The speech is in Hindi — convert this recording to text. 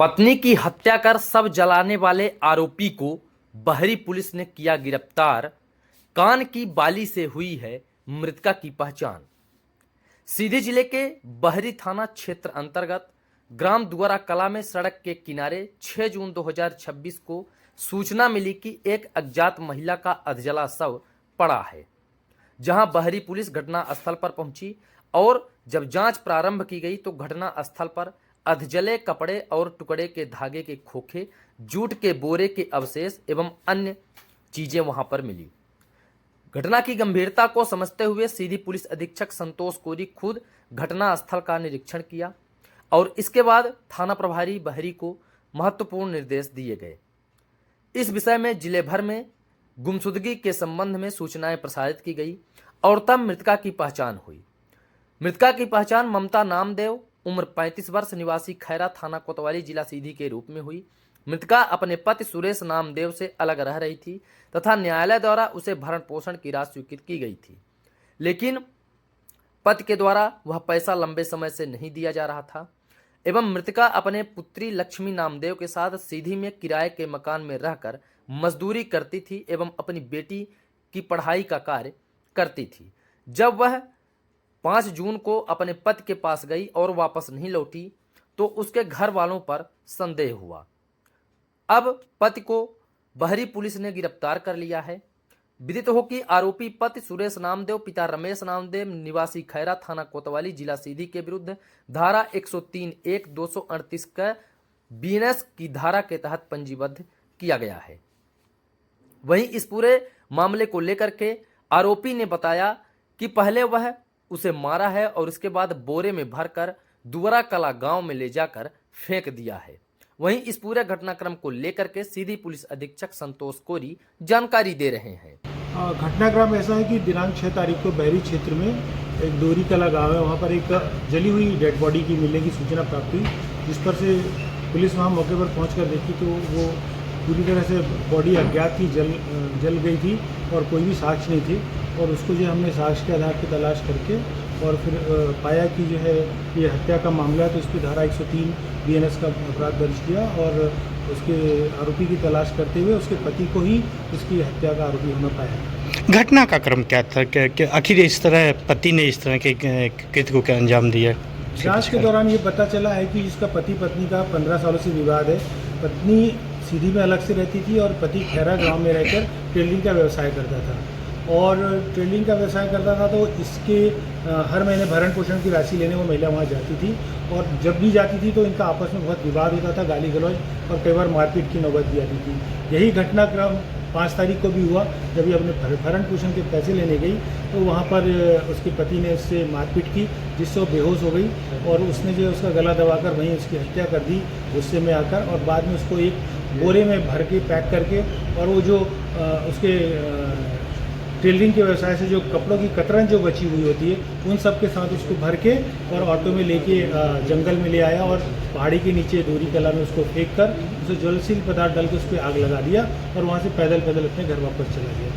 पत्नी की हत्या कर शव जलाने वाले आरोपी को बहरी पुलिस ने किया गिरफ्तार। कान की बाली से हुई है मृतका की पहचान। सीधी जिले के बहरी थाना क्षेत्र अंतर्गत ग्राम दुआरा कला में सड़क के किनारे 6 जून 2026 को सूचना मिली कि एक अज्ञात महिला का अधजला शव पड़ा है। जहां बहरी पुलिस घटना स्थल पर पहुंची और जब जांच प्रारंभ की गई तो घटना स्थल पर अधजले कपड़े और टुकड़े के धागे के खोखे, जूट के बोरे के अवशेष एवं अन्य चीजें वहां पर मिली। घटना की गंभीरता को समझते हुए सीधी पुलिस अधीक्षक संतोष कोरी खुद घटना स्थल का निरीक्षण किया और इसके बाद थाना प्रभारी बहरी को महत्वपूर्ण निर्देश दिए गए। इस विषय में जिले भर में गुमशुदगी के संबंध में सूचनाएं प्रसारित की गई और तब मृतका की पहचान हुई। मृतका की पहचान ममता नामदेव, उम्र 35 वर्ष, निवासी खैरा, थाना कोतवाली, जिला सीधी के रूप में हुई। मृतका अपने पति सुरेश नामदेव से अलग रह रही थी तथा न्यायालय द्वारा उसे भरण पोषण की राशि स्वीकृत की गई थी, लेकिन पति के द्वारा वह पैसा लंबे समय से नहीं दिया जा रहा था एवं मृतका अपने पुत्री लक्ष्मी नामदेव के साथ सीधी में किराए के मकान में रहकर मजदूरी करती थी एवं अपनी बेटी की पढ़ाई का कार्य करती थी। जब वह 5 जून को अपने पति के पास गई और वापस नहीं लौटी तो उसके घर वालों पर संदेह हुआ। अब पति को बहरी पुलिस ने गिरफ्तार कर लिया है। विदित हो कि आरोपी पति सुरेश नामदेव, पिता रमेश नामदेव, निवासी खैरा, थाना कोतवाली, जिला सीधी के विरुद्ध धारा 103(1), 238 का बीएनएस की धारा के तहत पंजीबद्ध किया गया है। वहीं इस पूरे मामले को लेकर के आरोपी ने बताया कि पहले वह उसे मारा है और इसके बाद बोरे में भरकर दुआरा कला गांव में ले जाकर फेंक दिया है। वहीं इस पूरे घटनाक्रम को लेकर के सीधी पुलिस अधीक्षक संतोष कोरी जानकारी दे रहे हैं। घटनाक्रम ऐसा है कि दिनांक 6 तारीख को बहरी क्षेत्र में एक दोरी कला गाँव है, वहाँ पर एक जली हुई डेड बॉडी की मिलने की सूचना प्राप्त हुई, जिस पर से पुलिस वहाँ मौके पर पहुँच कर देखी तो वो पूरी तरह से बॉडी अज्ञात थी, जल गई थी और कोई भी साक्ष्य नहीं थी। और उसको जो हमने साक्ष्य के आधार पर तलाश करके और फिर पाया कि जो है ये हत्या का मामला है, तो इस पर धारा 103 बीएनएस का अपराध दर्ज किया और उसके आरोपी की तलाश करते हुए उसके पति को ही उसकी हत्या का आरोपी होना पाया। घटना का क्रम क्या था कि आखिर इस तरह पति ने इस तरह के कृत्य को क्या अंजाम दिया? जांच के दौरान ये पता चला है कि इसका पति पत्नी का 15 सालों से विवाद है। पत्नी सीधी में अलग से रहती थी और पति खैरा गाँव में रहकर टेलरिंग का व्यवसाय करता था और टेलरिंग का व्यवसाय करता था तो इसके हर महीने भरण पोषण की राशि लेने वो महिला वहाँ जाती थी और जब भी जाती थी तो इनका आपस में बहुत विवाद होता था, गाली गलौज और कई बार मारपीट की नौबत भी आती थी। यही घटनाक्रम 5 तारीख को भी हुआ, जब ये अपने भरण पोषण के पैसे लेने गई तो वहाँ पर उसके पति ने उससे मारपीट की, जिससे वो बेहोश हो गई और उसने जो उसका गला दबाकर वहीं उसकी हत्या कर दी गुस्से में आकर, और बाद में उसको एक बोरे में भर के पैक करके और वो जो उसके टेलरिंग के व्यवसाय से जो कपड़ों की कतरन जो बची हुई होती है उन सब के साथ उसको भर के और ऑटो में लेके जंगल में ले आया और पहाड़ी के नीचे दोरी कला में उसको फेंक कर उसे ज्वलनशील पदार्थ डाल के उस पर आग लगा दिया और वहाँ से पैदल पैदल अपने घर वापस चला गया।